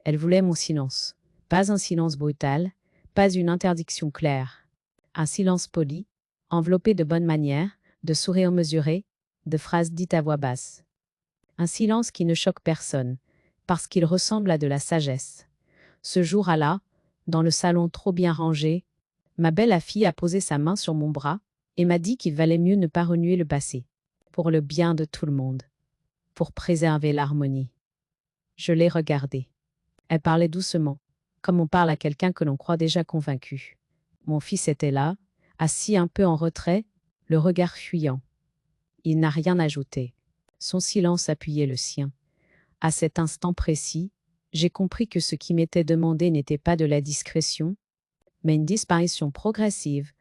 Elle voulait mon silence. Pas un silence brutal, pas une interdiction claire. Un silence poli, enveloppé de bonnes manières, de sourires mesurés, de phrases dites à voix basse. Un silence qui ne choque personne, parce qu'il ressemble à de la sagesse. Ce jour-là, dans le salon trop bien rangé, ma belle-fille a posé sa main sur mon bras et m'a dit qu'il valait mieux ne pas remuer le passé, pour le bien de tout le monde, pour préserver l'harmonie. Je l'ai regardée. Elle parlait doucement, comme on parle à quelqu'un que l'on croit déjà convaincu. Mon fils était là, assis un peu en retrait, le regard fuyant. Il n'a rien ajouté. Son silence appuyait le sien. À cet instant précis, j'ai compris que ce qui m'était demandé n'était pas de la discrétion, mais une disparition progressive.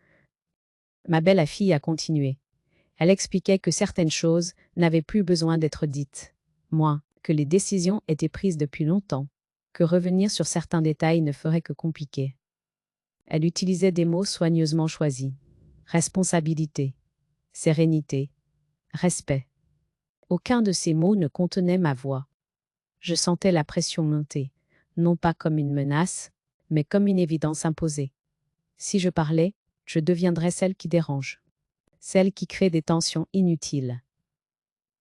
Ma belle-fille a continué. Elle expliquait que certaines choses n'avaient plus besoin d'être dites. Moins, que les décisions étaient prises depuis longtemps, que revenir sur certains détails ne ferait que compliquer. Elle utilisait des mots soigneusement choisis. Responsabilité, sérénité, respect. Aucun de ces mots ne contenait ma voix. Je sentais la pression monter, non pas comme une menace, mais comme une évidence imposée. Si je parlais, je deviendrais celle qui dérange, celle qui crée des tensions inutiles,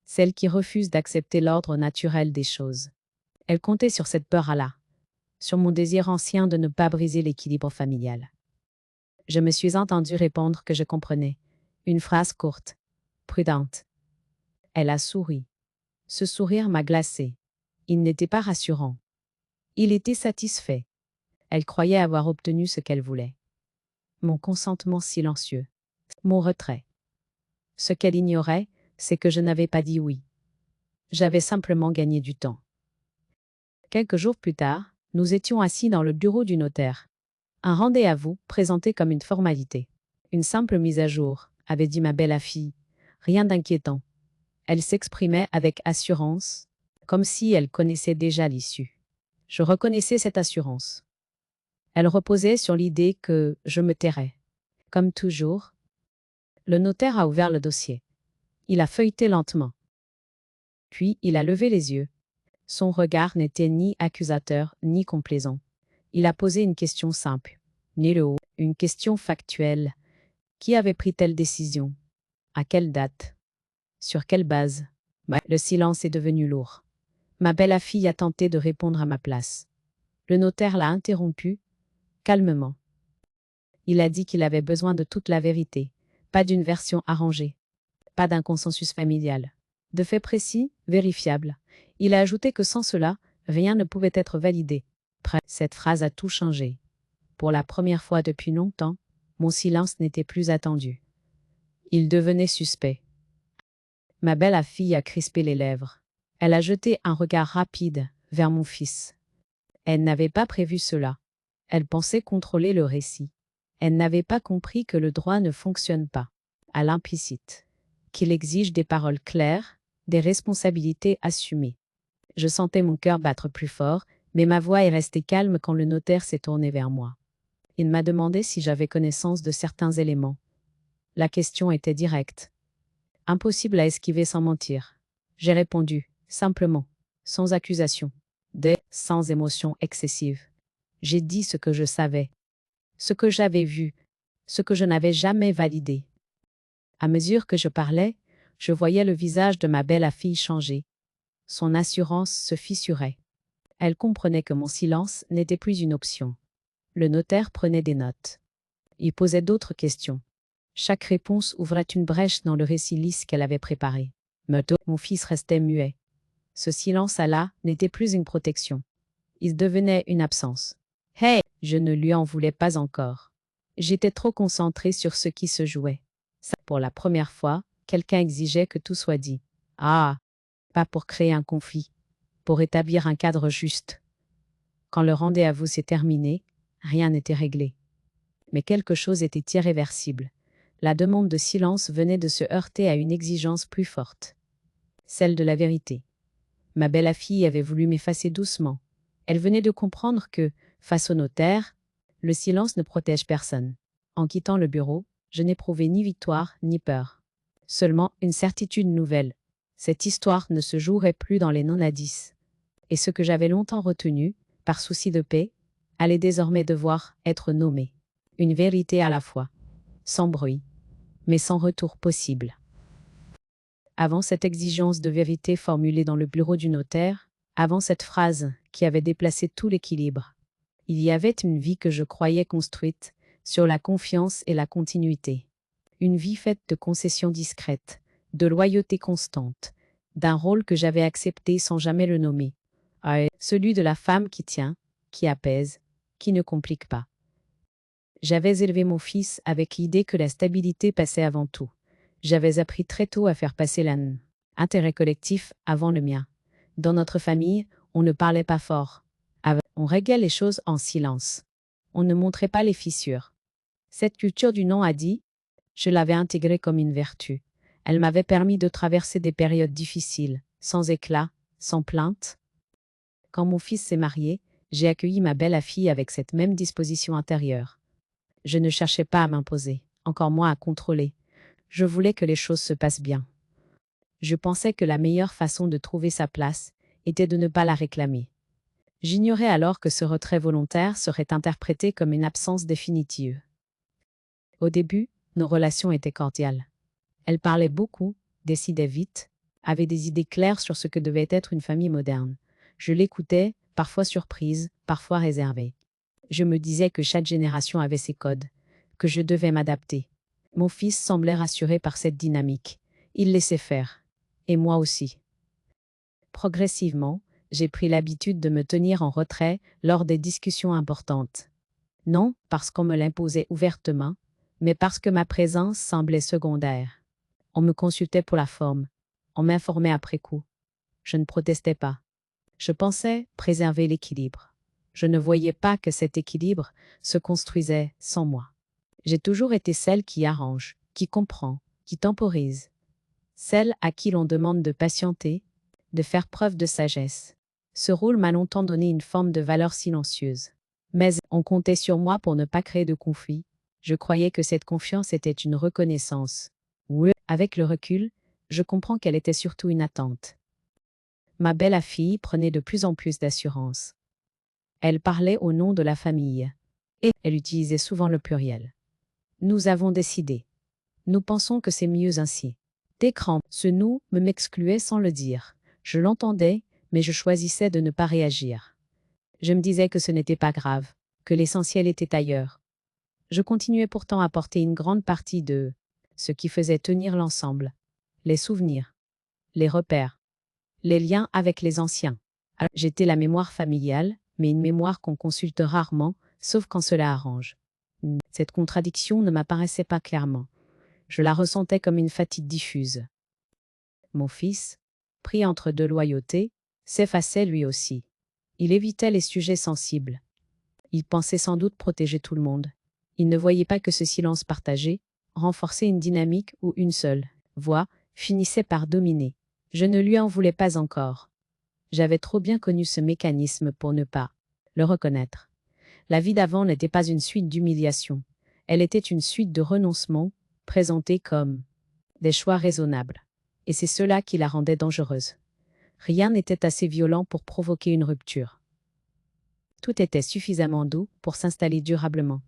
celle qui refuse d'accepter l'ordre naturel des choses. Elle comptait sur cette peur-là, sur mon désir ancien de ne pas briser l'équilibre familial. Je me suis entendu répondre que je comprenais. Une phrase courte, prudente. Elle a souri. Ce sourire m'a glacé. Il n'était pas rassurant. Il était satisfait. Elle croyait avoir obtenu ce qu'elle voulait. Mon consentement silencieux. Mon retrait. Ce qu'elle ignorait, c'est que je n'avais pas dit oui. J'avais simplement gagné du temps. Quelques jours plus tard, nous étions assis dans le bureau du notaire. Un rendez-vous présenté comme une formalité. Une simple mise à jour, avait dit ma belle-fille. Rien d'inquiétant. Elle s'exprimait avec assurance, comme si elle connaissait déjà l'issue. Je reconnaissais cette assurance. Elle reposait sur l'idée que je me tairais. Comme toujours, le notaire a ouvert le dossier. Il a feuilleté lentement. Puis il a levé les yeux. Son regard n'était ni accusateur ni complaisant. Il a posé une question simple. Ni le haut, une question factuelle. Qui avait pris telle décision? À quelle date? Sur quelle base? Le silence est devenu lourd. Ma belle-fille a tenté de répondre à ma place. Le notaire l'a interrompu, calmement. Il a dit qu'il avait besoin de toute la vérité, pas d'une version arrangée, pas d'un consensus familial. De faits précis, vérifiables. Il a ajouté que sans cela, rien ne pouvait être validé. Cette phrase a tout changé. Pour la première fois depuis longtemps, mon silence n'était plus attendu. Il devenait suspect. Ma belle-fille a crispé les lèvres. Elle a jeté un regard rapide vers mon fils. Elle n'avait pas prévu cela. Elle pensait contrôler le récit. Elle n'avait pas compris que le droit ne fonctionne pas à l'implicite, qu'il exige des paroles claires, des responsabilités assumées. Je sentais mon cœur battre plus fort, mais ma voix est restée calme quand le notaire s'est tourné vers moi. Il m'a demandé si j'avais connaissance de certains éléments. La question était directe. Impossible à esquiver sans mentir. J'ai répondu, simplement, sans accusation, sans émotion excessive. J'ai dit ce que je savais, ce que j'avais vu, ce que je n'avais jamais validé. À mesure que je parlais, je voyais le visage de ma belle-fille changer. Son assurance se fissurait. Elle comprenait que mon silence n'était plus une option. Le notaire prenait des notes. Il posait d'autres questions. Chaque réponse ouvrait une brèche dans le récit lisse qu'elle avait préparé. Mon fils restait muet. Ce silence-là n'était plus une protection. Il devenait une absence. Hey, je ne lui en voulais pas encore. J'étais trop concentrée sur ce qui se jouait. Pour la première fois, quelqu'un exigeait que tout soit dit. Ah, pas pour créer un conflit, pour établir un cadre juste. Quand le rendez-vous s'est terminé, rien n'était réglé. Mais quelque chose était irréversible. La demande de silence venait de se heurter à une exigence plus forte. Celle de la vérité. Ma belle-fille avait voulu m'effacer doucement. Elle venait de comprendre que, face au notaire, le silence ne protège personne. En quittant le bureau, je n'éprouvais ni victoire ni peur. Seulement une certitude nouvelle. Cette histoire ne se jouerait plus dans les non-à-10. Et ce que j'avais longtemps retenu, par souci de paix, allait désormais devoir être nommée. Une vérité à la fois, sans bruit, mais sans retour possible. Avant cette exigence de vérité formulée dans le bureau du notaire, avant cette phrase qui avait déplacé tout l'équilibre, il y avait une vie que je croyais construite sur la confiance et la continuité. Une vie faite de concessions discrètes, de loyauté constante, d'un rôle que j'avais accepté sans jamais le nommer. Celui de la femme qui tient, qui apaise, qui ne complique pas. J'avais élevé mon fils avec l'idée que la stabilité passait avant tout. J'avais appris très tôt à faire passer l'intérêt collectif avant le mien. Dans notre famille, on ne parlait pas fort. On réglait les choses en silence. On ne montrait pas les fissures. Cette culture du non a dit, je l'avais intégrée comme une vertu. Elle m'avait permis de traverser des périodes difficiles, sans éclat, sans plainte. Quand mon fils s'est marié, j'ai accueilli ma belle-fille avec cette même disposition intérieure. Je ne cherchais pas à m'imposer, encore moins à contrôler. Je voulais que les choses se passent bien. Je pensais que la meilleure façon de trouver sa place était de ne pas la réclamer. J'ignorais alors que ce retrait volontaire serait interprété comme une absence définitive. Au début, nos relations étaient cordiales. Elle parlait beaucoup, décidait vite, avait des idées claires sur ce que devait être une famille moderne. Je l'écoutais, parfois surprise, parfois réservée. Je me disais que chaque génération avait ses codes, que je devais m'adapter. Mon fils semblait rassuré par cette dynamique. Il laissait faire. Et moi aussi. Progressivement, j'ai pris l'habitude de me tenir en retrait lors des discussions importantes. Non parce qu'on me l'imposait ouvertement, mais parce que ma présence semblait secondaire. On me consultait pour la forme. On m'informait après coup. Je ne protestais pas. Je pensais préserver l'équilibre. Je ne voyais pas que cet équilibre se construisait sans moi. J'ai toujours été celle qui arrange, qui comprend, qui temporise. Celle à qui l'on demande de patienter, de faire preuve de sagesse. Ce rôle m'a longtemps donné une forme de valeur silencieuse. Mais on comptait sur moi pour ne pas créer de conflit. Je croyais que cette confiance était une reconnaissance. Oui, avec le recul, je comprends qu'elle était surtout une attente. Ma belle-fille prenait de plus en plus d'assurance. Elle parlait au nom de la famille. Et elle utilisait souvent le pluriel. Nous avons décidé. Nous pensons que c'est mieux ainsi. D'écran, ce nous m'excluait sans le dire. Je l'entendais, mais je choisissais de ne pas réagir. Je me disais que ce n'était pas grave, que l'essentiel était ailleurs. Je continuais pourtant à porter une grande partie de ce qui faisait tenir l'ensemble. Les souvenirs, les repères, les liens avec les anciens. Alors, j'étais la mémoire familiale, mais une mémoire qu'on consulte rarement, sauf quand cela arrange. Cette contradiction ne m'apparaissait pas clairement. Je la ressentais comme une fatigue diffuse. Mon fils, pris entre deux loyautés, s'effaçait lui aussi. Il évitait les sujets sensibles. Il pensait sans doute protéger tout le monde. Il ne voyait pas que ce silence partagé renforçait une dynamique où une seule voix finissait par dominer. Je ne lui en voulais pas encore. J'avais trop bien connu ce mécanisme pour ne pas le reconnaître. La vie d'avant n'était pas une suite d'humiliations. Elle était une suite de renoncements, présentés comme des choix raisonnables. Et c'est cela qui la rendait dangereuse. Rien n'était assez violent pour provoquer une rupture. Tout était suffisamment doux pour s'installer durablement.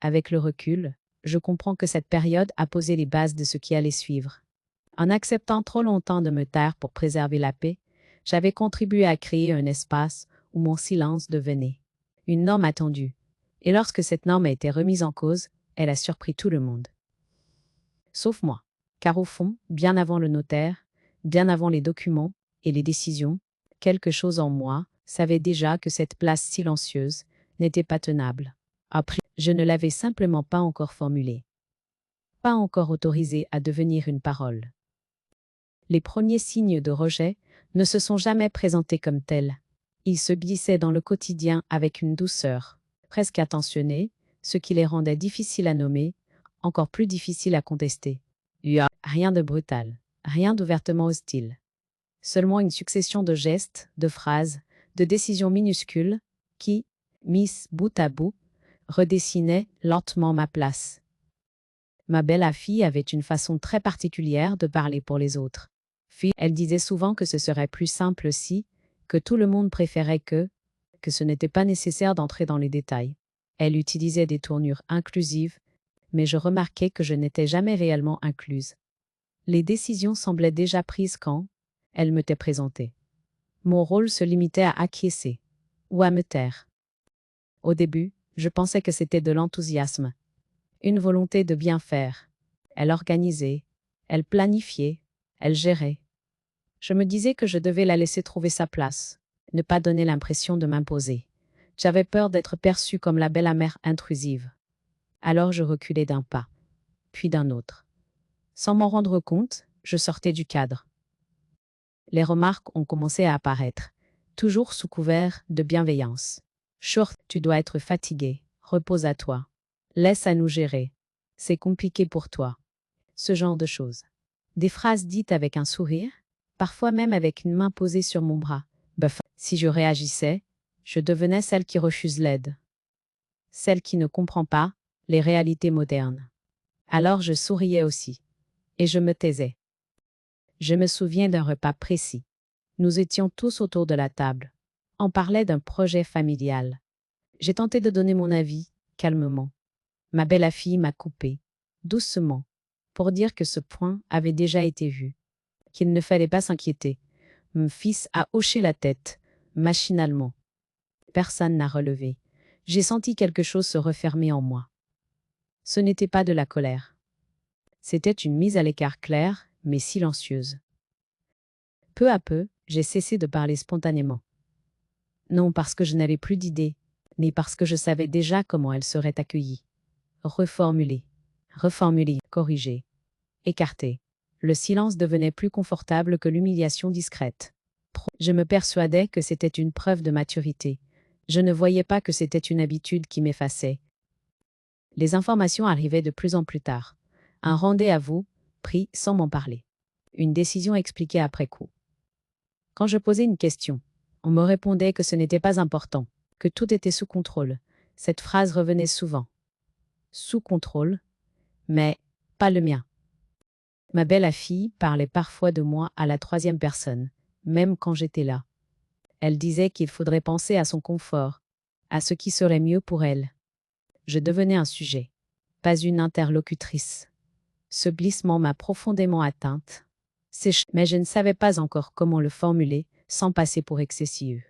Avec le recul, je comprends que cette période a posé les bases de ce qui allait suivre. En acceptant trop longtemps de me taire pour préserver la paix, j'avais contribué à créer un espace où mon silence devenait une norme attendue. Et lorsque cette norme a été remise en cause, elle a surpris tout le monde. Sauf moi. Car au fond, bien avant le notaire, bien avant les documents et les décisions, quelque chose en moi savait déjà que cette place silencieuse n'était pas tenable. Après, je ne l'avais simplement pas encore formulée. Pas encore autorisée à devenir une parole. Les premiers signes de rejet ne se sont jamais présentés comme tels. Ils se glissaient dans le quotidien avec une douceur, presque attentionnée, ce qui les rendait difficiles à nommer, encore plus difficiles à contester. Rien de brutal, rien d'ouvertement hostile. Seulement une succession de gestes, de phrases, de décisions minuscules qui, mises bout à bout, redessinaient lentement ma place. Ma belle-fille avait une façon très particulière de parler pour les autres. Elle disait souvent que ce serait plus simple si, que tout le monde préférait que que ce n'était pas nécessaire d'entrer dans les détails. Elle utilisait des tournures inclusives, mais je remarquais que je n'étais jamais réellement incluse. Les décisions semblaient déjà prises quand elle m'était présentée. Mon rôle se limitait à acquiescer ou à me taire. Au début, je pensais que c'était de l'enthousiasme, une volonté de bien faire. Elle organisait, elle planifiait, elle gérait. Je me disais que je devais la laisser trouver sa place, ne pas donner l'impression de m'imposer. J'avais peur d'être perçue comme la belle-mère intrusive. Alors je reculais d'un pas, puis d'un autre. Sans m'en rendre compte, je sortais du cadre. Les remarques ont commencé à apparaître, toujours sous couvert de bienveillance. Short, tu dois être fatigué, repose à toi. Laisse à nous gérer. C'est compliqué pour toi. Ce genre de choses. Des phrases dites avec un sourire, parfois même avec une main posée sur mon bras. Buf. Si je réagissais, je devenais celle qui refuse l'aide. Celle qui ne comprend pas les réalités modernes. Alors je souriais aussi. Et je me taisais. Je me souviens d'un repas précis. Nous étions tous autour de la table. On parlait d'un projet familial. J'ai tenté de donner mon avis, calmement. Ma belle-fille m'a coupé, doucement, pour dire que ce point avait déjà été vu, qu'il ne fallait pas s'inquiéter. Mon fils a hoché la tête, machinalement. Personne n'a relevé. J'ai senti quelque chose se refermer en moi. Ce n'était pas de la colère. C'était une mise à l'écart claire, mais silencieuse. Peu à peu, j'ai cessé de parler spontanément. Non parce que je n'avais plus d'idées, mais parce que je savais déjà comment elles seraient accueillies. Reformulées, corrigées, écartées. Le silence devenait plus confortable que l'humiliation discrète. Je me persuadais que c'était une preuve de maturité. Je ne voyais pas que c'était une habitude qui m'effaçait. Les informations arrivaient de plus en plus tard. Un rendez-vous pris sans m'en parler. Une décision expliquée après coup. Quand je posais une question, on me répondait que ce n'était pas important, que tout était sous contrôle. Cette phrase revenait souvent. Sous contrôle, mais pas le mien. Ma belle-fille parlait parfois de moi à la troisième personne, même quand j'étais là. Elle disait qu'il faudrait penser à son confort, à ce qui serait mieux pour elle. Je devenais un sujet, pas une interlocutrice. Ce glissement m'a profondément atteinte. Mais je ne savais pas encore comment le formuler sans passer pour excessive.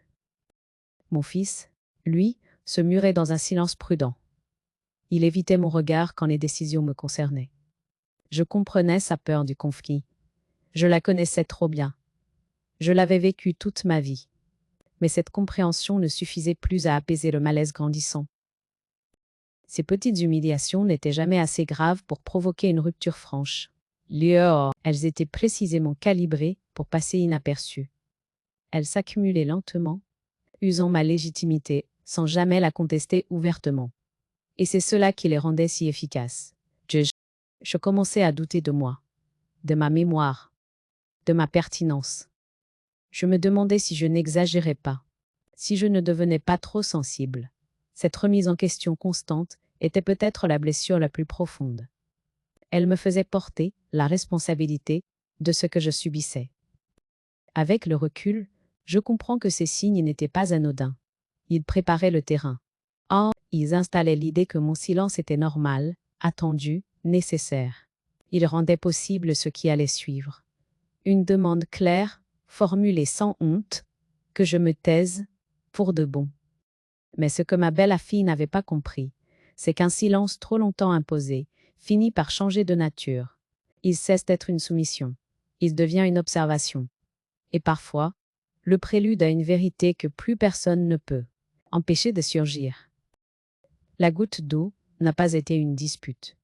Mon fils, lui, se murait dans un silence prudent. Il évitait mon regard quand les décisions me concernaient. Je comprenais sa peur du conflit. Je la connaissais trop bien. Je l'avais vécue toute ma vie. Mais cette compréhension ne suffisait plus à apaiser le malaise grandissant. Ces petites humiliations n'étaient jamais assez graves pour provoquer une rupture franche. Elles étaient précisément calibrées pour passer inaperçues. Elles s'accumulaient lentement, usant ma légitimité sans jamais la contester ouvertement. Et c'est cela qui les rendait si efficaces. Je commençais à douter de moi, de ma mémoire, de ma pertinence. Je me demandais si je n'exagérais pas, si je ne devenais pas trop sensible. Cette remise en question constante était peut-être la blessure la plus profonde. Elle me faisait porter la responsabilité de ce que je subissais. Avec le recul, je comprends que ces signes n'étaient pas anodins. Ils préparaient le terrain. Or, ils installaient l'idée que mon silence était normal, attendu, nécessaire. Ils rendaient possible ce qui allait suivre. Une demande claire, formulée sans honte, que je me taise, pour de bon. Mais ce que ma belle-fille n'avait pas compris, c'est qu'un silence trop longtemps imposé finit par changer de nature. Il cesse d'être une soumission. Il devient une observation. Et parfois, le prélude à une vérité que plus personne ne peut empêcher de surgir. La goutte d'eau n'a pas été une dispute,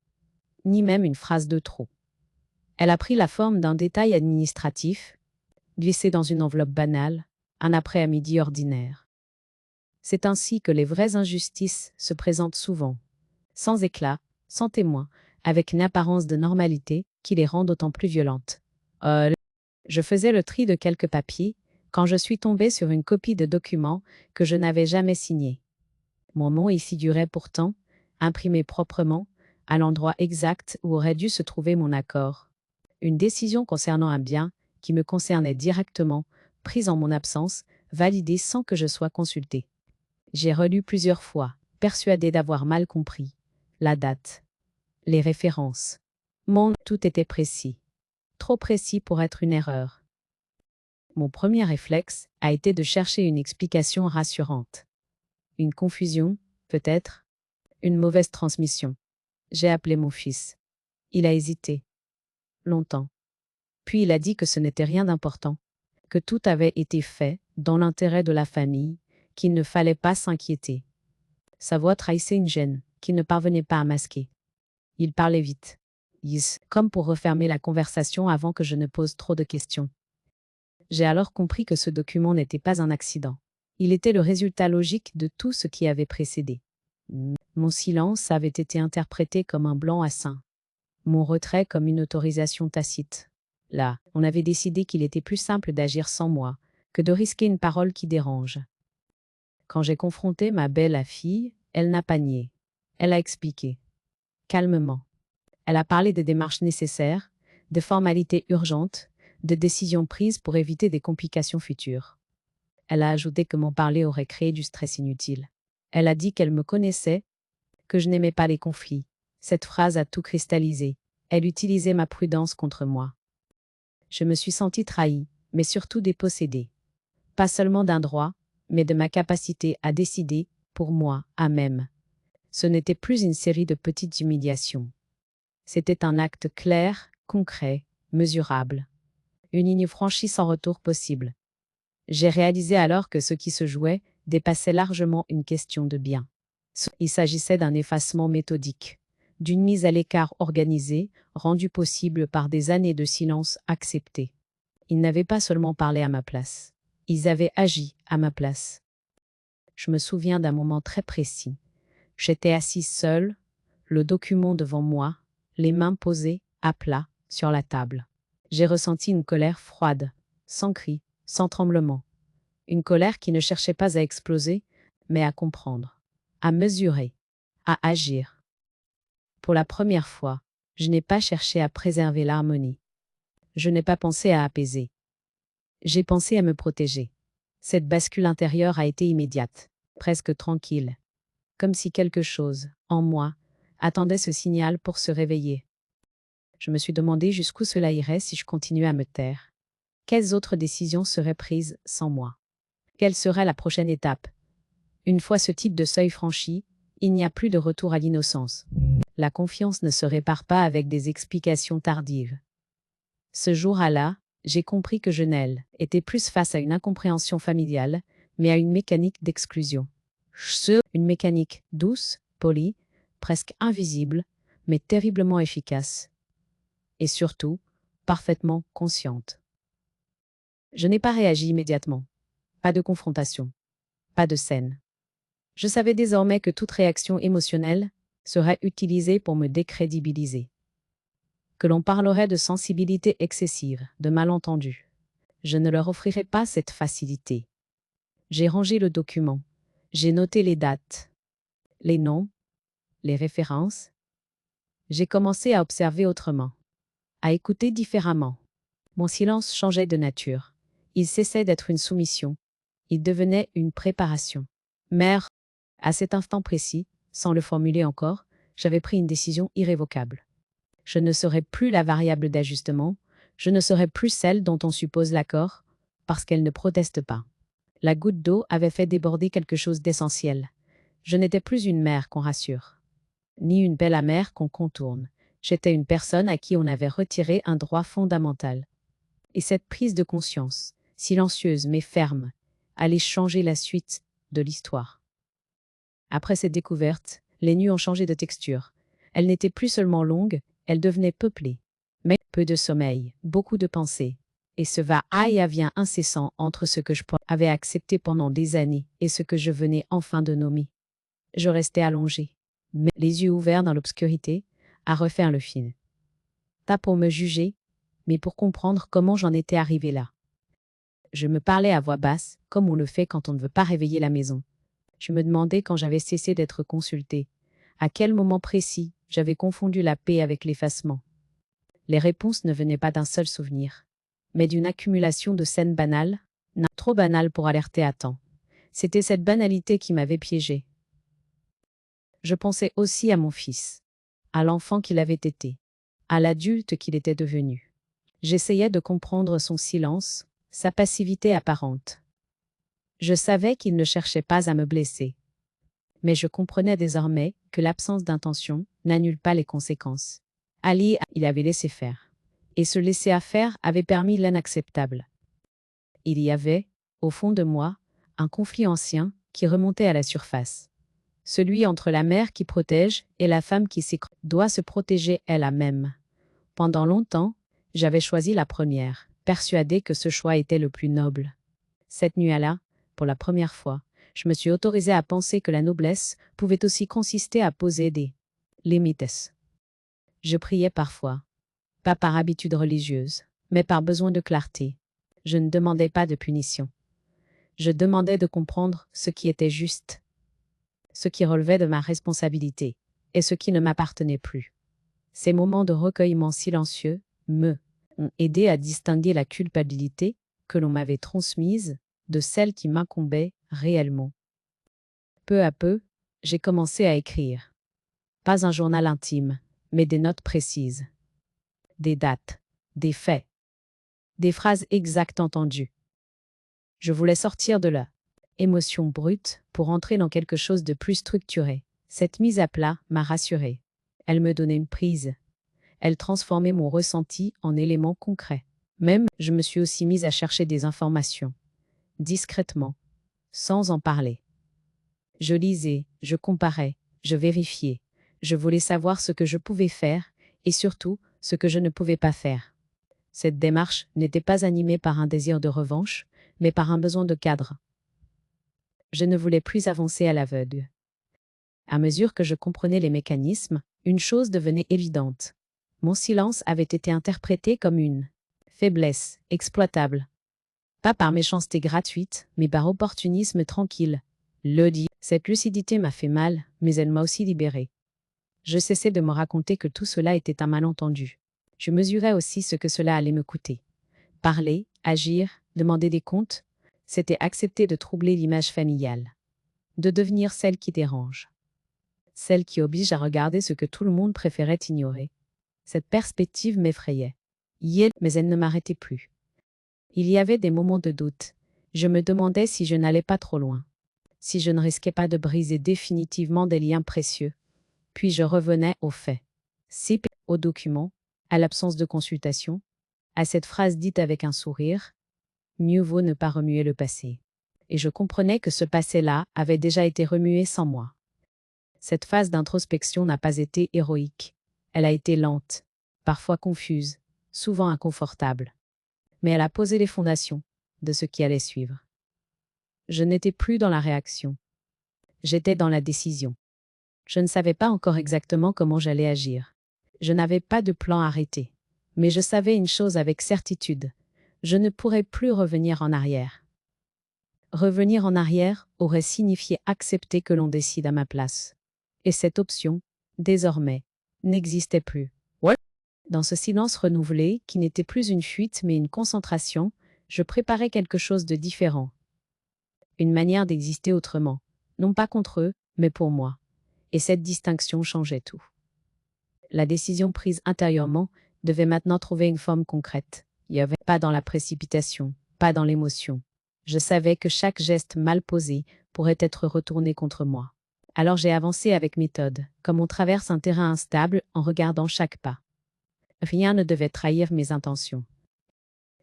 ni même une phrase de trop. Elle a pris la forme d'un détail administratif, glissé dans une enveloppe banale, un après-midi ordinaire. C'est ainsi que les vraies injustices se présentent souvent, sans éclat, sans témoin, avec une apparence de normalité qui les rend d'autant plus violentes. Je faisais le tri de quelques papiers quand je suis tombée sur une copie de document que je n'avais jamais signé. Mon nom y figurait pourtant, imprimé proprement, à l'endroit exact où aurait dû se trouver mon accord. Une décision concernant un bien qui me concernait directement, prise en mon absence, validée sans que je sois consultée. J'ai relu plusieurs fois, persuadé d'avoir mal compris. La date. Les références. Tout était précis. Trop précis pour être une erreur. Mon premier réflexe a été de chercher une explication rassurante. Une confusion, peut-être. Une mauvaise transmission. J'ai appelé mon fils. Il a hésité. Longtemps. Puis il a dit que ce n'était rien d'important, que tout avait été fait dans l'intérêt de la famille, qu'il ne fallait pas s'inquiéter. Sa voix trahissait une gêne qu'il ne parvenait pas à masquer. Il parlait vite, comme pour refermer la conversation avant que je ne pose trop de questions. J'ai alors compris que ce document n'était pas un accident. Il était le résultat logique de tout ce qui avait précédé. Mon silence avait été interprété comme un blanc à seing. Mon retrait comme une autorisation tacite. Là, on avait décidé qu'il était plus simple d'agir sans moi que de risquer une parole qui dérange. Quand j'ai confronté ma belle-fille, elle n'a pas nié. Elle a expliqué. Calmement. Elle a parlé des démarches nécessaires, de formalités urgentes, de décisions prises pour éviter des complications futures. Elle a ajouté que m'en parler aurait créé du stress inutile. Elle a dit qu'elle me connaissait, que je n'aimais pas les conflits. Cette phrase a tout cristallisé. Elle utilisait ma prudence contre moi. Je me suis sentie trahie, mais surtout dépossédée. Pas seulement d'un droit, mais de ma capacité à décider, pour moi, à même. Ce n'était plus une série de petites humiliations. C'était un acte clair, concret, mesurable. Une ligne franchie sans retour possible. J'ai réalisé alors que ce qui se jouait dépassait largement une question de bien. Il s'agissait d'un effacement méthodique, d'une mise à l'écart organisée, rendue possible par des années de silence accepté. Ils n'avaient pas seulement parlé à ma place. Ils avaient agi à ma place. Je me souviens d'un moment très précis. J'étais assise seule, le document devant moi, les mains posées, à plat, sur la table. J'ai ressenti une colère froide, sans cri, sans tremblement. Une colère qui ne cherchait pas à exploser, mais à comprendre, à mesurer, à agir. Pour la première fois, je n'ai pas cherché à préserver l'harmonie. Je n'ai pas pensé à apaiser. J'ai pensé à me protéger. Cette bascule intérieure a été immédiate, presque tranquille. Comme si quelque chose, en moi, attendait ce signal pour se réveiller. Je me suis demandé jusqu'où cela irait si je continuais à me taire. Quelles autres décisions seraient prises sans moi? Quelle serait la prochaine étape? Une fois ce type de seuil franchi, il n'y a plus de retour à l'innocence. La confiance ne se répare pas avec des explications tardives. Ce jour-là, j'ai compris que je n'étais plus face à une incompréhension familiale, mais à une mécanique d'exclusion. Une mécanique douce, polie, presque invisible, mais terriblement efficace. Et surtout, parfaitement consciente. Je n'ai pas réagi immédiatement. Pas de confrontation. Pas de scène. Je savais désormais que toute réaction émotionnelle serait utilisée pour me décrédibiliser. Que l'on parlerait de sensibilité excessive, de malentendu. Je ne leur offrirai pas cette facilité. J'ai rangé le document. J'ai noté les dates, les noms, les références. J'ai commencé à observer autrement, à écouter différemment. Mon silence changeait de nature. Il cessait d'être une soumission. Il devenait une préparation. Mère, à cet instant précis, sans le formuler encore, j'avais pris une décision irrévocable. Je ne serai plus la variable d'ajustement, je ne serai plus celle dont on suppose l'accord, parce qu'elle ne proteste pas. La goutte d'eau avait fait déborder quelque chose d'essentiel. Je n'étais plus une mère qu'on rassure, ni une belle amère qu'on contourne. J'étais une personne à qui on avait retiré un droit fondamental. Et cette prise de conscience, silencieuse mais ferme, allait changer la suite de l'histoire. Après cette découverte, les nuits ont changé de texture. Elles n'étaient plus seulement longues, elles devenaient peuplées. Mais peu de sommeil, beaucoup de pensées. Et ce va-et-vient incessant entre ce que je avais accepté pendant des années et ce que je venais enfin de nommer. Je restais allongée, mais les yeux ouverts dans l'obscurité, à refaire le film. Pas pour me juger, mais pour comprendre comment j'en étais arrivée là. Je me parlais à voix basse, comme on le fait quand on ne veut pas réveiller la maison. Je me demandais quand j'avais cessé d'être consultée, à quel moment précis j'avais confondu la paix avec l'effacement. Les réponses ne venaient pas d'un seul souvenir, mais d'une accumulation de scènes banales, trop banales pour alerter à temps. C'était cette banalité qui m'avait piégé. Je pensais aussi à mon fils, à l'enfant qu'il avait été, à l'adulte qu'il était devenu. J'essayais de comprendre son silence, sa passivité apparente. Je savais qu'il ne cherchait pas à me blesser. Mais je comprenais désormais que l'absence d'intention n'annule pas les conséquences. Ali, il avait laissé faire. Et ce laisser faire avait permis l'inacceptable. Il y avait, au fond de moi, un conflit ancien qui remontait à la surface. Celui entre la mère qui protège et la femme qui doit se protéger elle-même. Pendant longtemps, j'avais choisi la première, persuadée que ce choix était le plus noble. Cette nuit-là, pour la première fois, je me suis autorisée à penser que la noblesse pouvait aussi consister à poser des limites. Je priais parfois, pas par habitude religieuse, mais par besoin de clarté. Je ne demandais pas de punition. Je demandais de comprendre ce qui était juste, ce qui relevait de ma responsabilité, et ce qui ne m'appartenait plus. Ces moments de recueillement silencieux me ont aidé à distinguer la culpabilité que l'on m'avait transmise de celle qui m'incombait réellement. Peu à peu, j'ai commencé à écrire. Pas un journal intime, mais des notes précises. Des dates, des faits, des phrases exactes entendues. Je voulais sortir de là. Émotion brute pour entrer dans quelque chose de plus structuré. Cette mise à plat m'a rassurée. Elle me donnait une prise. Elle transformait mon ressenti en éléments concrets. Même, je me suis aussi mise à chercher des informations. Discrètement. Sans en parler. Je lisais, je comparais, je vérifiais. Je voulais savoir ce que je pouvais faire et surtout ce que je ne pouvais pas faire. Cette démarche n'était pas animée par un désir de revanche, mais par un besoin de cadre. Je ne voulais plus avancer à l'aveugle. À mesure que je comprenais les mécanismes, une chose devenait évidente. Mon silence avait été interprété comme une faiblesse exploitable. Pas par méchanceté gratuite, mais par opportunisme tranquille. Cette lucidité m'a fait mal, mais elle m'a aussi libérée. Je cessais de me raconter que tout cela était un malentendu. Je mesurais aussi ce que cela allait me coûter. Parler, agir, demander des comptes, c'était accepter de troubler l'image familiale. De devenir celle qui dérange. Celle qui oblige à regarder ce que tout le monde préférait ignorer. Cette perspective m'effrayait. Mais elle ne m'arrêtait plus. Il y avait des moments de doute. Je me demandais si je n'allais pas trop loin. Si je ne risquais pas de briser définitivement des liens précieux. Puis je revenais aux faits. Aux documents, à l'absence de consultation, à cette phrase dite avec un sourire, mieux vaut ne pas remuer le passé. Et je comprenais que ce passé-là avait déjà été remué sans moi. Cette phase d'introspection n'a pas été héroïque. Elle a été lente, parfois confuse, souvent inconfortable. Mais elle a posé les fondations de ce qui allait suivre. Je n'étais plus dans la réaction. J'étais dans la décision. Je ne savais pas encore exactement comment j'allais agir. Je n'avais pas de plan arrêté. Mais je savais une chose avec certitude. Je ne pourrais plus revenir en arrière. Revenir en arrière aurait signifié accepter que l'on décide à ma place. Et cette option, désormais, n'existait plus. Dans ce silence renouvelé, qui n'était plus une fuite mais une concentration, je préparais quelque chose de différent. Une manière d'exister autrement, non pas contre eux, mais pour moi. Et cette distinction changeait tout. La décision prise intérieurement devait maintenant trouver une forme concrète. Il n'y avait pas dans la précipitation, pas dans l'émotion. Je savais que chaque geste mal posé pourrait être retourné contre moi. Alors j'ai avancé avec méthode, comme on traverse un terrain instable en regardant chaque pas. Rien ne devait trahir mes intentions.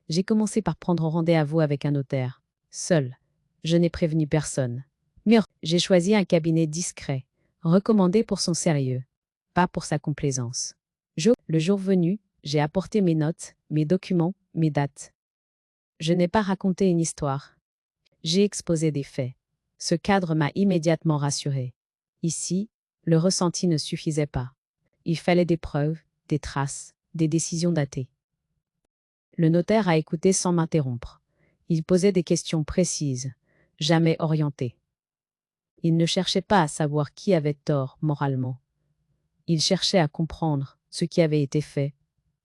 J'ai commencé par prendre rendez-vous avec un notaire. Seul. Je n'ai prévenu personne. Mais j'ai choisi un cabinet discret, recommandé pour son sérieux, pas pour sa complaisance. Le jour venu, j'ai apporté mes notes, mes documents, mes dates. Je n'ai pas raconté une histoire. J'ai exposé des faits. Ce cadre m'a immédiatement rassuré. Ici, le ressenti ne suffisait pas. Il fallait des preuves, des traces, des décisions datées. Le notaire a écouté sans m'interrompre. Il posait des questions précises, jamais orientées. Il ne cherchait pas à savoir qui avait tort moralement. Il cherchait à comprendre ce qui avait été fait,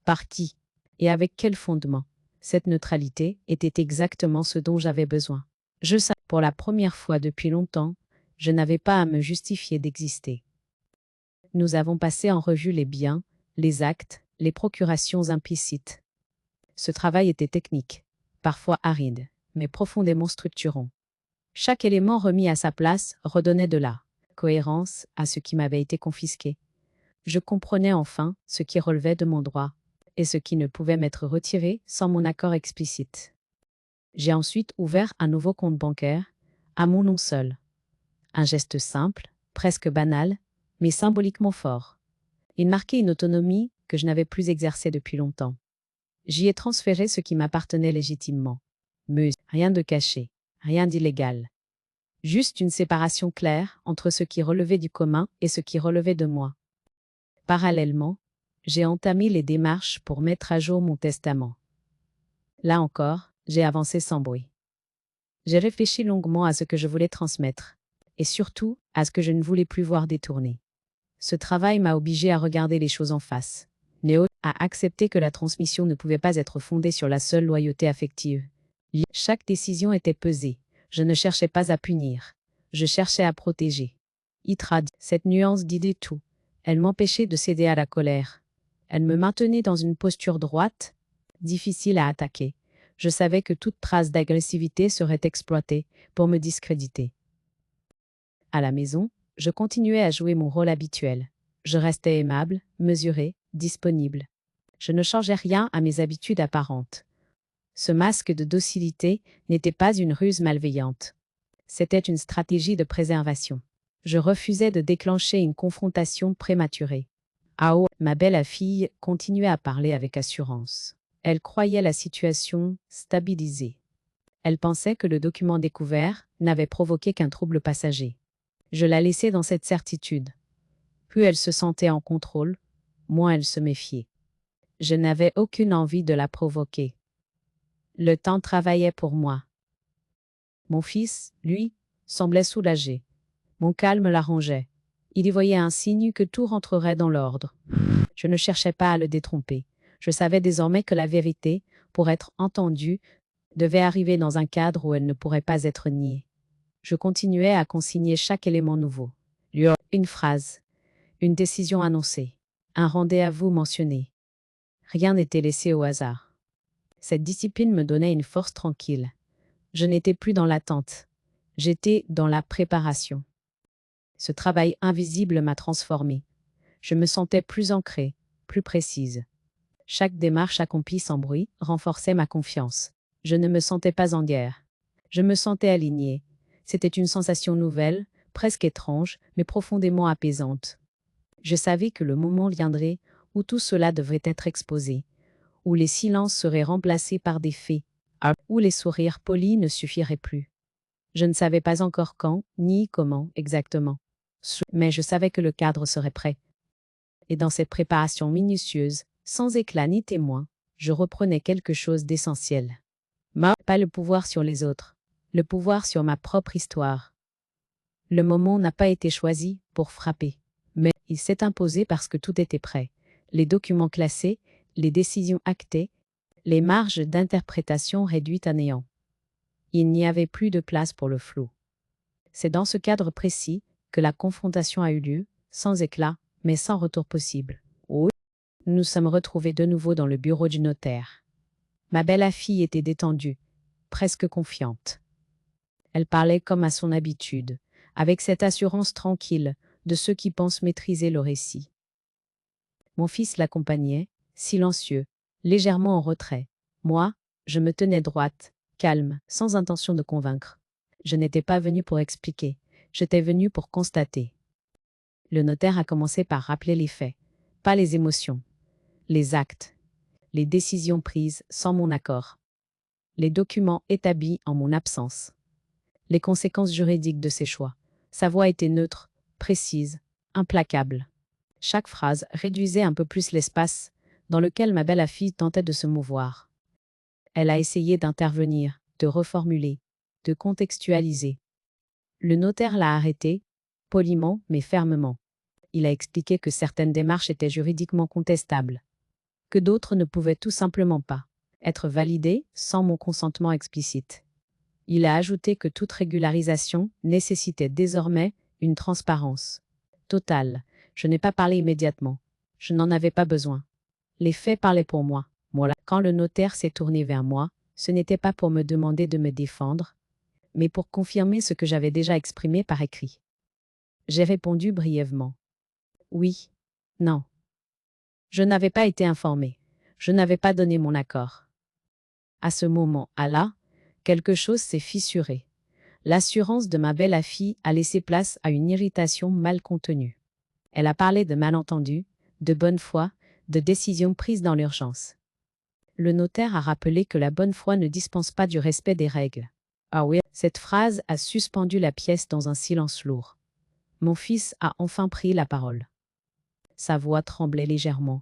par qui, et avec quel fondement. Cette neutralité était exactement ce dont j'avais besoin. Je savais Pour la première fois depuis longtemps, je n'avais pas à me justifier d'exister. Nous avons passé en revue les biens, les actes, les procurations implicites. Ce travail était technique, parfois aride, mais profondément structurant. Chaque élément remis à sa place redonnait de la cohérence à ce qui m'avait été confisqué. Je comprenais enfin ce qui relevait de mon droit et ce qui ne pouvait m'être retiré sans mon accord explicite. J'ai ensuite ouvert un nouveau compte bancaire, à mon nom seul. Un geste simple, presque banal, mais symboliquement fort. Il marquait une autonomie que je n'avais plus exercée depuis longtemps. J'y ai transféré ce qui m'appartenait légitimement. Mais rien de caché, rien d'illégal. Juste une séparation claire entre ce qui relevait du commun et ce qui relevait de moi. Parallèlement, j'ai entamé les démarches pour mettre à jour mon testament. Là encore, j'ai avancé sans bruit. J'ai réfléchi longuement à ce que je voulais transmettre, et surtout à ce que je ne voulais plus voir détourné. Ce travail m'a obligé à regarder les choses en face. Néo a accepté que la transmission ne pouvait pas être fondée sur la seule loyauté affective. Chaque décision était pesée. Je ne cherchais pas à punir. Je cherchais à protéger. Itrad, cette nuance disait tout. Elle m'empêchait de céder à la colère. Elle me maintenait dans une posture droite, difficile à attaquer. Je savais que toute trace d'agressivité serait exploitée pour me discréditer. À la maison, je continuais à jouer mon rôle habituel. Je restais aimable, mesuré, disponible. Je ne changeais rien à mes habitudes apparentes. Ce masque de docilité n'était pas une ruse malveillante. C'était une stratégie de préservation. Je refusais de déclencher une confrontation prématurée. Ao, ma belle-fille, continuait à parler avec assurance. Elle croyait la situation stabilisée. Elle pensait que le document découvert n'avait provoqué qu'un trouble passager. Je la laissais dans cette certitude. Plus elle se sentait en contrôle, moins elle se méfiait. Je n'avais aucune envie de la provoquer. Le temps travaillait pour moi. Mon fils, lui, semblait soulagé. Mon calme l'arrangeait. Il y voyait un signe que tout rentrerait dans l'ordre. Je ne cherchais pas à le détromper. Je savais désormais que la vérité, pour être entendue, devait arriver dans un cadre où elle ne pourrait pas être niée. Je continuais à consigner chaque élément nouveau. Une phrase, une décision annoncée, un rendez-vous mentionné. Rien n'était laissé au hasard. Cette discipline me donnait une force tranquille. Je n'étais plus dans l'attente. J'étais dans la préparation. Ce travail invisible m'a transformée. Je me sentais plus ancrée, plus précise. Chaque démarche accomplie sans bruit renforçait ma confiance. Je ne me sentais pas en guerre. Je me sentais alignée. C'était une sensation nouvelle, presque étrange, mais profondément apaisante. Je savais que le moment viendrait où tout cela devrait être exposé, où les silences seraient remplacés par des faits, où les sourires polis ne suffiraient plus. Je ne savais pas encore quand, ni comment exactement. Mais je savais que le cadre serait prêt. Et dans cette préparation minutieuse, sans éclat ni témoin, je reprenais quelque chose d'essentiel. Pas le pouvoir sur les autres, le pouvoir sur ma propre histoire. Le moment n'a pas été choisi pour frapper, mais il s'est imposé parce que tout était prêt. Les documents classés, les décisions actées, les marges d'interprétation réduites à néant. Il n'y avait plus de place pour le flou. C'est dans ce cadre précis que la confrontation a eu lieu, sans éclat, mais sans retour possible. Nous sommes retrouvés de nouveau dans le bureau du notaire. Ma belle-fille était détendue, presque confiante. Elle parlait comme à son habitude, avec cette assurance tranquille de ceux qui pensent maîtriser le récit. Mon fils l'accompagnait, silencieux, légèrement en retrait. Moi, je me tenais droite, calme, sans intention de convaincre. Je n'étais pas venue pour expliquer, j'étais venue pour constater. Le notaire a commencé par rappeler les faits, pas les émotions, les actes, les décisions prises sans mon accord, les documents établis en mon absence, les conséquences juridiques de ses choix. Sa voix était neutre, précise, implacable. Chaque phrase réduisait un peu plus l'espace dans lequel ma belle-fille tentait de se mouvoir. Elle a essayé d'intervenir, de reformuler, de contextualiser. Le notaire l'a arrêté, poliment mais fermement. Il a expliqué que certaines démarches étaient juridiquement contestables, que d'autres ne pouvaient tout simplement pas être validées sans mon consentement explicite. Il a ajouté que toute régularisation nécessitait désormais une transparence totale. Je n'ai pas parlé immédiatement. Je n'en avais pas besoin. Les faits parlaient pour moi. Quand le notaire s'est tourné vers moi, ce n'était pas pour me demander de me défendre, mais pour confirmer ce que j'avais déjà exprimé par écrit. J'ai répondu brièvement. Oui. Non. Je n'avais pas été informé. Je n'avais pas donné mon accord. À ce moment-là, quelque chose s'est fissuré. L'assurance de ma belle-fille a laissé place à une irritation mal contenue. Elle a parlé de malentendus, de bonne foi, de décisions prises dans l'urgence. Le notaire a rappelé que la bonne foi ne dispense pas du respect des règles. Ah oui, cette phrase a suspendu la pièce dans un silence lourd. Mon fils a enfin pris la parole. Sa voix tremblait légèrement.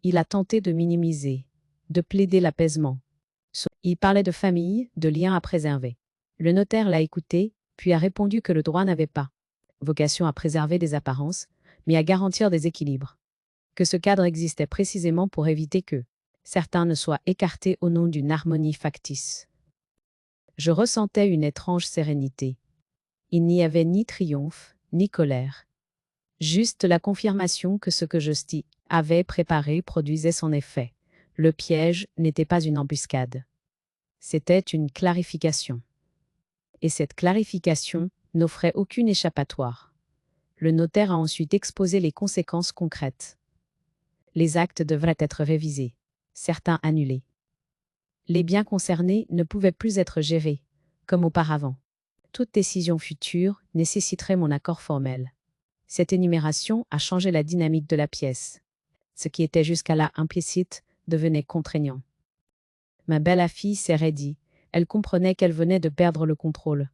Il a tenté de minimiser, de plaider l'apaisement. Il parlait de famille, de liens à préserver. Le notaire l'a écouté, puis a répondu que le droit n'avait pas vocation à préserver des apparences, mais à garantir des équilibres. Que ce cadre existait précisément pour éviter que certains ne soient écartés au nom d'une harmonie factice. Je ressentais une étrange sérénité. Il n'y avait ni triomphe, ni colère. Juste la confirmation que ce que Justy avait préparé produisait son effet. Le piège n'était pas une embuscade. C'était une clarification. Et cette clarification n'offrait aucune échappatoire. Le notaire a ensuite exposé les conséquences concrètes. Les actes devraient être révisés, certains annulés. Les biens concernés ne pouvaient plus être gérés, comme auparavant. Toute décision future nécessiterait mon accord formel. Cette énumération a changé la dynamique de la pièce. Ce qui était jusqu'à là implicite devenait contraignant. Ma belle-fille s'est raidie. Elle comprenait qu'elle venait de perdre le contrôle.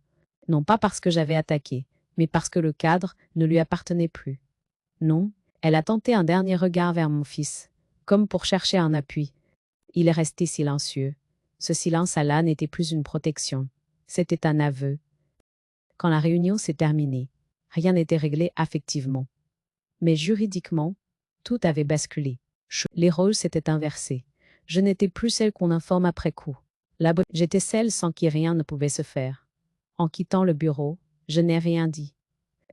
Non pas parce que j'avais attaqué, mais parce que le cadre ne lui appartenait plus. Non, elle a tenté un dernier regard vers mon fils, comme pour chercher un appui. Il est resté silencieux. Ce silence-là n'était plus une protection. C'était un aveu. Quand la réunion s'est terminée, rien n'était réglé affectivement. Mais juridiquement, tout avait basculé. Les rôles s'étaient inversés. Je n'étais plus celle qu'on informe après coup. J'étais celle sans qui rien ne pouvait se faire. En quittant le bureau, je n'ai rien dit.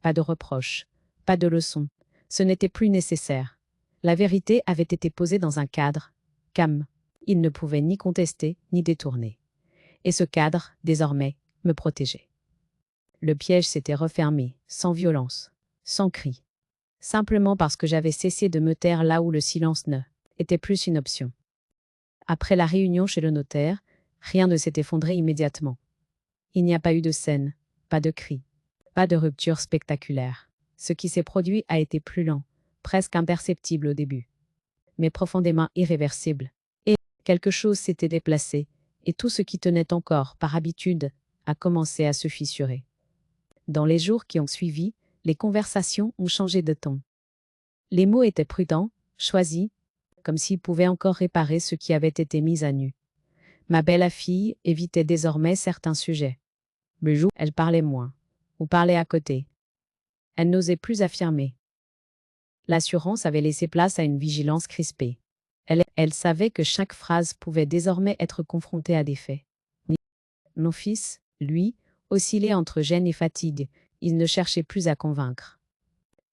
Pas de reproches, pas de leçons. Ce n'était plus nécessaire. La vérité avait été posée dans un cadre, calme. Il ne pouvait ni contester, ni détourner. Et ce cadre, désormais, me protégeait. Le piège s'était refermé, sans violence, sans cri. Simplement parce que j'avais cessé de me taire là où le silence ne était plus une option. Après la réunion chez le notaire, rien ne s'est effondré immédiatement. Il n'y a pas eu de scène, pas de cri, pas de rupture spectaculaire. Ce qui s'est produit a été plus lent, presque imperceptible au début, mais profondément irréversible. Et quelque chose s'était déplacé, et tout ce qui tenait encore, par habitude, a commencé à se fissurer. Dans les jours qui ont suivi, les conversations ont changé de ton. Les mots étaient prudents, choisis, comme s'ils pouvaient encore réparer ce qui avait été mis à nu. Ma belle-fille évitait désormais certains sujets. Le jour, elle parlait moins, ou parlait à côté. Elle n'osait plus affirmer. L'assurance avait laissé place à une vigilance crispée. Elle savait que chaque phrase pouvait désormais être confrontée à des faits. Mon fils, lui, oscillait entre gêne et fatigue. Il ne cherchait plus à convaincre.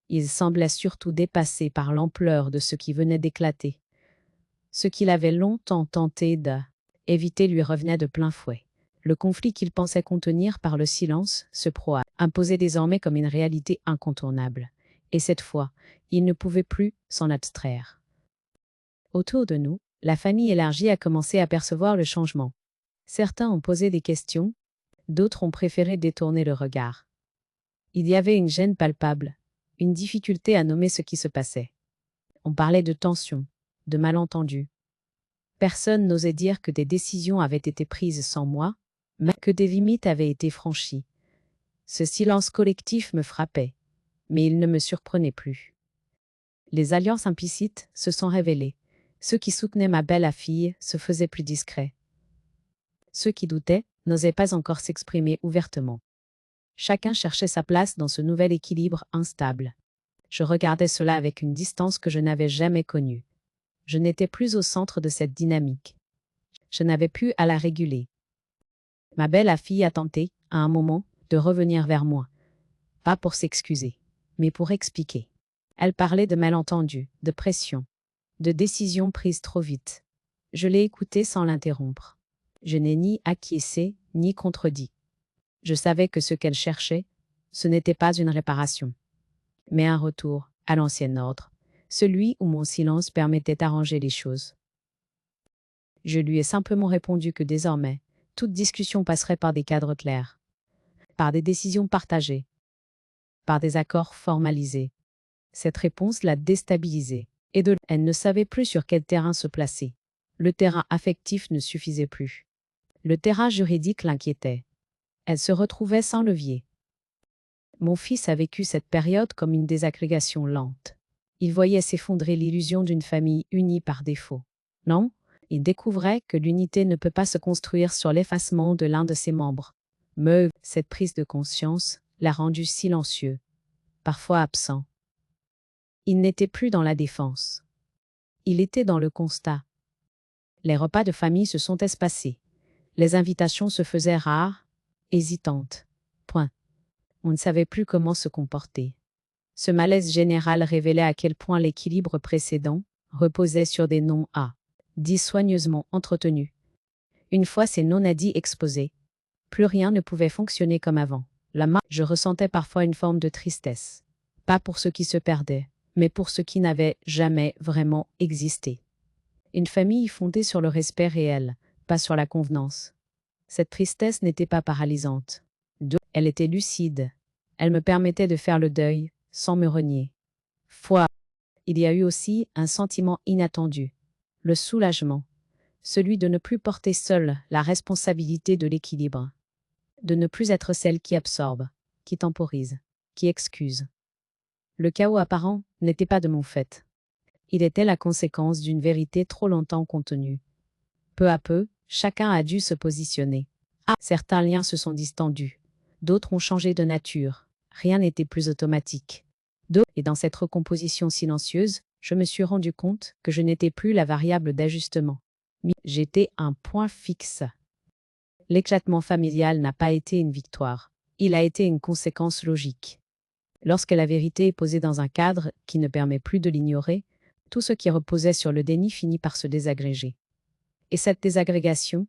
Il semblait surtout dépassé par l'ampleur de ce qui venait d'éclater. Ce qu'il avait longtemps tenté d'éviter lui revenait de plein fouet. Le conflit qu'il pensait contenir par le silence se proa imposait désormais comme une réalité incontournable. Et cette fois, il ne pouvait plus s'en abstraire. Autour de nous, la famille élargie a commencé à percevoir le changement. Certains ont posé des questions, d'autres ont préféré détourner le regard. Il y avait une gêne palpable, une difficulté à nommer ce qui se passait. On parlait de tension, de malentendus. Personne n'osait dire que des décisions avaient été prises sans moi, mais que des limites avaient été franchies. Ce silence collectif me frappait, mais il ne me surprenait plus. Les alliances implicites se sont révélées. Ceux qui soutenaient ma belle-fille se faisaient plus discrets. Ceux qui doutaient n'osaient pas encore s'exprimer ouvertement. Chacun cherchait sa place dans ce nouvel équilibre instable. Je regardais cela avec une distance que je n'avais jamais connue. Je n'étais plus au centre de cette dynamique. Je n'avais plus à la réguler. Ma belle-fille a tenté, à un moment, de revenir vers moi. Pas pour s'excuser, mais pour expliquer. Elle parlait de malentendus, de pression, de décisions prises trop vite. Je l'ai écoutée sans l'interrompre. Je n'ai ni acquiescé, ni contredit. Je savais que ce qu'elle cherchait, ce n'était pas une réparation, mais un retour à l'ancien ordre, celui où mon silence permettait d'arranger les choses. Je lui ai simplement répondu que désormais, toute discussion passerait par des cadres clairs, par des décisions partagées, par des accords formalisés. Cette réponse l'a déstabilisée, et elle ne savait plus sur quel terrain se placer. Le terrain affectif ne suffisait plus. Le terrain juridique l'inquiétait. Elle se retrouvait sans levier. Mon fils a vécu cette période comme une désagrégation lente. Il voyait s'effondrer l'illusion d'une famille unie par défaut. Non, il découvrait que l'unité ne peut pas se construire sur l'effacement de l'un de ses membres. Mais cette prise de conscience l'a rendu silencieux, parfois absent. Il n'était plus dans la défense. Il était dans le constat. Les repas de famille se sont espacés. Les invitations se faisaient rares, hésitantes. Point. On ne savait plus comment se comporter. Ce malaise général révélait à quel point l'équilibre précédent reposait sur des non-A, dits soigneusement entretenus. Une fois ces non-dits exposés, plus rien ne pouvait fonctionner comme avant. Je ressentais parfois une forme de tristesse. Pas pour ce qui se perdait, mais pour ce qui n'avait jamais vraiment existé. Une famille fondée sur le respect réel, pas sur la convenance. Cette tristesse n'était pas paralysante. Elle était lucide. Elle me permettait de faire le deuil, sans me renier. Il y a eu aussi un sentiment inattendu. Le soulagement. Celui de ne plus porter seule la responsabilité de l'équilibre. De ne plus être celle qui absorbe, qui temporise, qui excuse. Le chaos apparent n'était pas de mon fait. Il était la conséquence d'une vérité trop longtemps contenue. Peu à peu, chacun a dû se positionner. Certains liens se sont distendus. D'autres ont changé de nature. Rien n'était plus automatique. Et dans cette recomposition silencieuse, je me suis rendu compte que je n'étais plus la variable d'ajustement. J'étais un point fixe. L'éclatement familial n'a pas été une victoire. Il a été une conséquence logique. Lorsque la vérité est posée dans un cadre qui ne permet plus de l'ignorer, tout ce qui reposait sur le déni finit par se désagréger. Et cette désagrégation,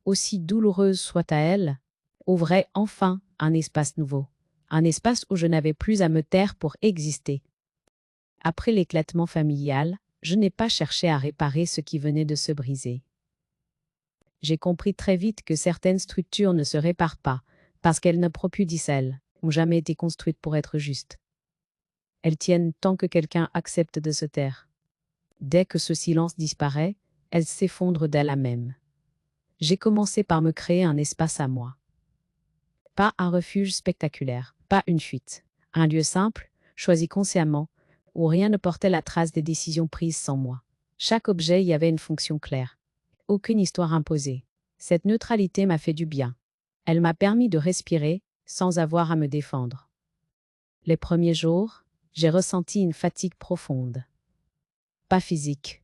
aussi douloureuse soit à elle, ouvrait enfin un espace nouveau. Un espace où je n'avais plus à me taire pour exister. Après l'éclatement familial, je n'ai pas cherché à réparer ce qui venait de se briser. J'ai compris très vite que certaines structures ne se réparent pas, parce qu'elles ne propudissent elles, n'ont jamais été construites pour être justes. Elles tiennent tant que quelqu'un accepte de se taire. Dès que ce silence disparaît, elles s'effondrent d'elles-mêmes. J'ai commencé par me créer un espace à moi. Pas un refuge spectaculaire, pas une fuite. Un lieu simple, choisi consciemment, où rien ne portait la trace des décisions prises sans moi. Chaque objet y avait une fonction claire. Aucune histoire imposée. Cette neutralité m'a fait du bien. Elle m'a permis de respirer, sans avoir à me défendre. Les premiers jours, j'ai ressenti une fatigue profonde. Pas physique.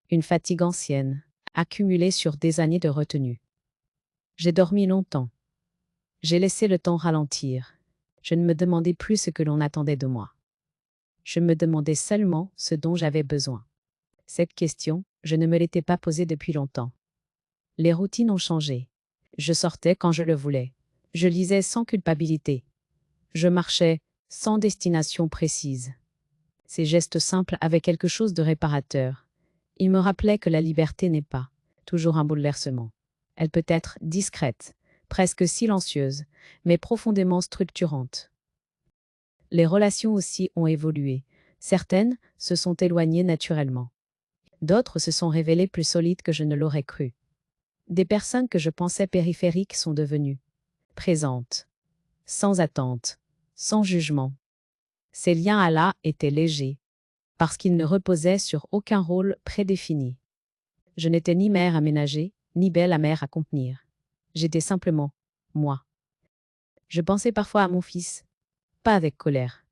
Une fatigue ancienne, accumulée sur des années de retenue. J'ai dormi longtemps. J'ai laissé le temps ralentir. Je ne me demandais plus ce que l'on attendait de moi. Je me demandais seulement ce dont j'avais besoin. Cette question, je ne me l'étais pas posée depuis longtemps. Les routines ont changé. Je sortais quand je le voulais. Je lisais sans culpabilité. Je marchais sans destination précise. Ces gestes simples avaient quelque chose de réparateur. Ils me rappelaient que la liberté n'est pas toujours un bouleversement. Elle peut être discrète, presque silencieuse, mais profondément structurante. Les relations aussi ont évolué. Certaines se sont éloignées naturellement. D'autres se sont révélées plus solides que je ne l'aurais cru. Des personnes que je pensais périphériques sont devenues présentes, sans attente, sans jugement. Ces liens-là étaient légers, parce qu'ils ne reposaient sur aucun rôle prédéfini. Je n'étais ni mère à ménager, ni belle à mère à contenir. J'étais simplement moi. Je pensais parfois à mon fils, pas avec colère,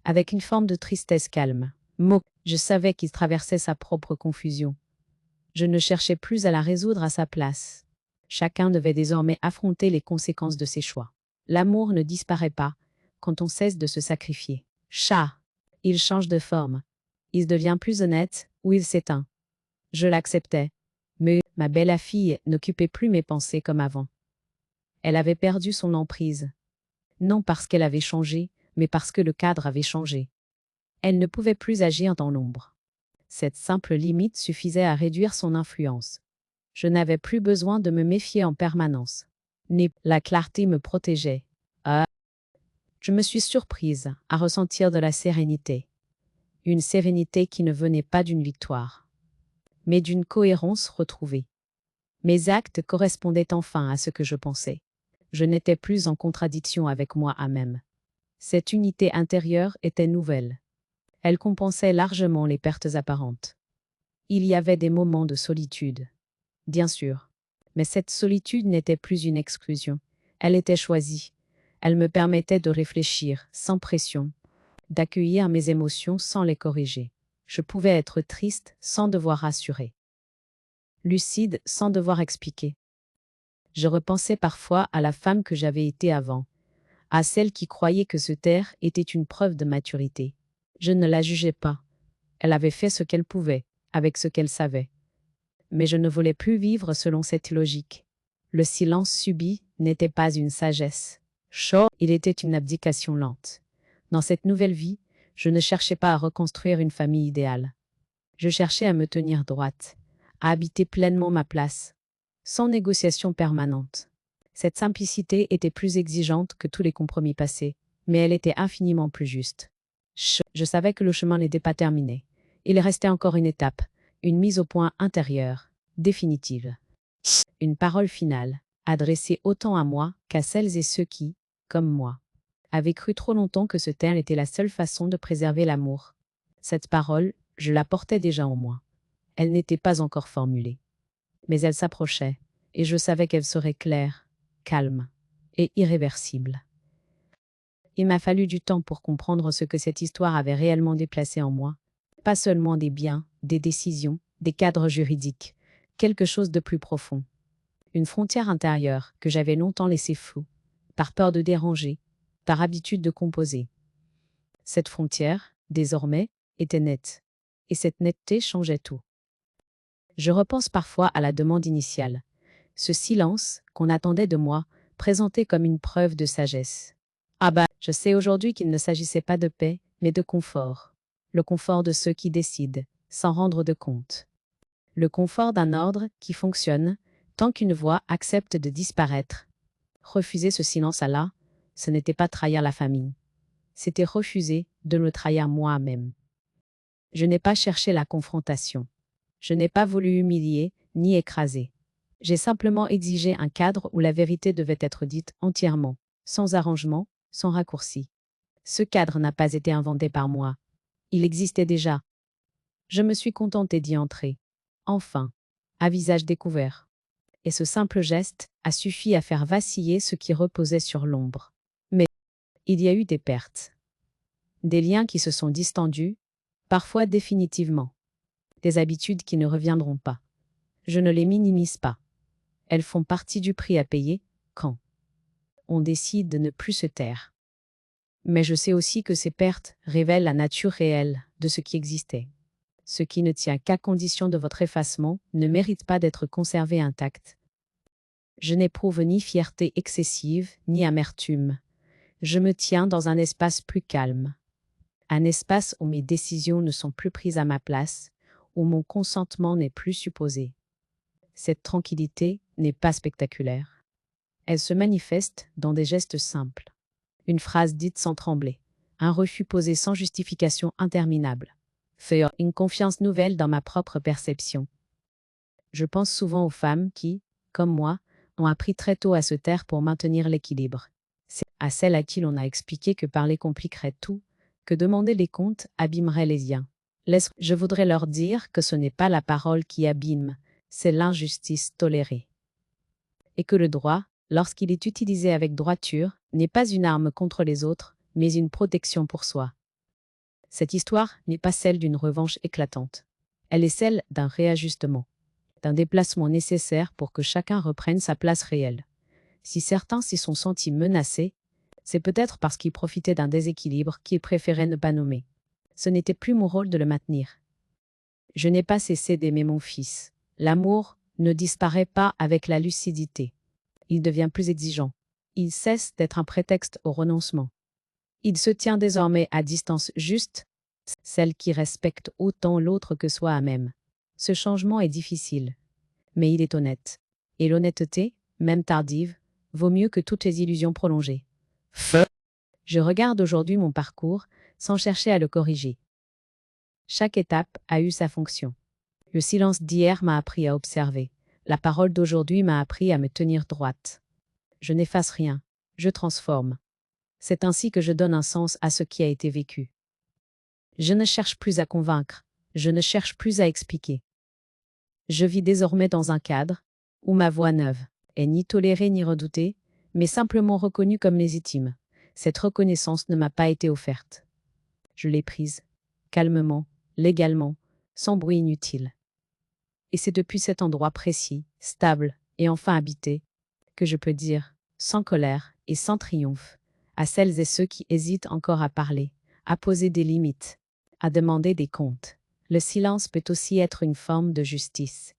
avec une forme de tristesse calme. Je savais qu'il traversait sa propre confusion. Je ne cherchais plus à la résoudre à sa place. Chacun devait désormais affronter les conséquences de ses choix. L'amour ne disparaît pas quand on cesse de se sacrifier. Chat. Il change de forme. Il devient plus honnête ou il s'éteint. Je l'acceptais. Mais ma belle fille n'occupait plus mes pensées comme avant. Elle avait perdu son emprise. Non parce qu'elle avait changé, mais parce que le cadre avait changé. Elle ne pouvait plus agir dans l'ombre. Cette simple limite suffisait à réduire son influence. Je n'avais plus besoin de me méfier en permanence. La clarté me protégeait. Je me suis surprise à ressentir de la sérénité. Une sérénité qui ne venait pas d'une victoire, mais d'une cohérence retrouvée. Mes actes correspondaient enfin à ce que je pensais. Je n'étais plus en contradiction avec moi-même. Cette unité intérieure était nouvelle. Elle compensait largement les pertes apparentes. Il y avait des moments de solitude, bien sûr, mais cette solitude n'était plus une exclusion. Elle était choisie. Elle me permettait de réfléchir sans pression, d'accueillir mes émotions sans les corriger. Je pouvais être triste sans devoir rassurer, lucide sans devoir expliquer. Je repensais parfois à la femme que j'avais été avant, à celle qui croyait que se taire était une preuve de maturité. Je ne la jugeais pas. Elle avait fait ce qu'elle pouvait, avec ce qu'elle savait. Mais je ne voulais plus vivre selon cette logique. Le silence subi n'était pas une sagesse. Il était une abdication lente. Dans cette nouvelle vie, je ne cherchais pas à reconstruire une famille idéale. Je cherchais à me tenir droite, à habiter pleinement ma place, sans négociation permanente. Cette simplicité était plus exigeante que tous les compromis passés, mais elle était infiniment plus juste. Je savais que le chemin n'était pas terminé. Il restait encore une étape, une mise au point intérieure, définitive. Une parole finale, adressée autant à moi qu'à celles et ceux qui, comme moi, avaient cru trop longtemps que se taire était la seule façon de préserver l'amour. Cette parole, je la portais déjà en moi. Elle n'était pas encore formulée. Mais elle s'approchait, et je savais qu'elle serait claire, calme et irréversible. Il m'a fallu du temps pour comprendre ce que cette histoire avait réellement déplacé en moi. Pas seulement des biens, des décisions, des cadres juridiques, quelque chose de plus profond. Une frontière intérieure que j'avais longtemps laissée floue, par peur de déranger, par habitude de composer. Cette frontière, désormais, était nette. Et cette netteté changeait tout. Je repense parfois à la demande initiale. Ce silence qu'on attendait de moi, présenté comme une preuve de sagesse. Je sais aujourd'hui qu'il ne s'agissait pas de paix, mais de confort. Le confort de ceux qui décident, sans rendre de compte. Le confort d'un ordre qui fonctionne, tant qu'une voix accepte de disparaître. Refuser ce silence-là, ce n'était pas trahir la famille. C'était refuser de me trahir moi-même. Je n'ai pas cherché la confrontation. Je n'ai pas voulu humilier, ni écraser. J'ai simplement exigé un cadre où la vérité devait être dite entièrement, sans arrangement, sans raccourci. Ce cadre n'a pas été inventé par moi. Il existait déjà. Je me suis contentée d'y entrer. Enfin, à visage découvert. Et ce simple geste a suffi à faire vaciller ce qui reposait sur l'ombre. Mais il y a eu des pertes. Des liens qui se sont distendus, parfois définitivement. Des habitudes qui ne reviendront pas. Je ne les minimise pas. Elles font partie du prix à payer quand on décide de ne plus se taire. Mais je sais aussi que ces pertes révèlent la nature réelle de ce qui existait. Ce qui ne tient qu'à condition de votre effacement ne mérite pas d'être conservé intact. Je n'éprouve ni fierté excessive, ni amertume. Je me tiens dans un espace plus calme. Un espace où mes décisions ne sont plus prises à ma place, où mon consentement n'est plus supposé. Cette tranquillité n'est pas spectaculaire. Elle se manifeste dans des gestes simples. Une phrase dite sans trembler. Un refus posé sans justification interminable. Une confiance nouvelle dans ma propre perception. Je pense souvent aux femmes qui, comme moi, ont appris très tôt à se taire pour maintenir l'équilibre. C'est à celles à qui l'on a expliqué que parler compliquerait tout, que demander les comptes abîmerait les liens. Je voudrais leur dire que ce n'est pas la parole qui abîme, c'est l'injustice tolérée. Et que le droit, lorsqu'il est utilisé avec droiture, n'est pas une arme contre les autres, mais une protection pour soi. Cette histoire n'est pas celle d'une revanche éclatante. Elle est celle d'un réajustement. d'un déplacement nécessaire pour que chacun reprenne sa place réelle. Si certains s'y sont sentis menacés, c'est peut-être parce qu'ils profitaient d'un déséquilibre qu'ils préféraient ne pas nommer. Ce n'était plus mon rôle de le maintenir. Je n'ai pas cessé d'aimer mon fils. L'amour ne disparaît pas avec la lucidité. Il devient plus exigeant. Il cesse d'être un prétexte au renoncement. Il se tient désormais à distance juste, celle qui respecte autant l'autre que soi-même. Ce changement est difficile, mais il est honnête. Et l'honnêteté, même tardive, vaut mieux que toutes les illusions prolongées. Je regarde aujourd'hui mon parcours sans chercher à le corriger. Chaque étape a eu sa fonction. Le silence d'hier m'a appris à observer. La parole d'aujourd'hui m'a appris à me tenir droite. Je n'efface rien, je transforme. C'est ainsi que je donne un sens à ce qui a été vécu. Je ne cherche plus à convaincre, je ne cherche plus à expliquer. Je vis désormais dans un cadre où ma voix neuve est ni tolérée ni redoutée, mais simplement reconnue comme légitime. Cette reconnaissance ne m'a pas été offerte. Je l'ai prise, calmement, légalement, sans bruit inutile. Et c'est depuis cet endroit précis, stable et enfin habité, que je peux dire, sans colère et sans triomphe, à celles et ceux qui hésitent encore à parler, à poser des limites, à demander des comptes. Le silence peut aussi être une forme de justice.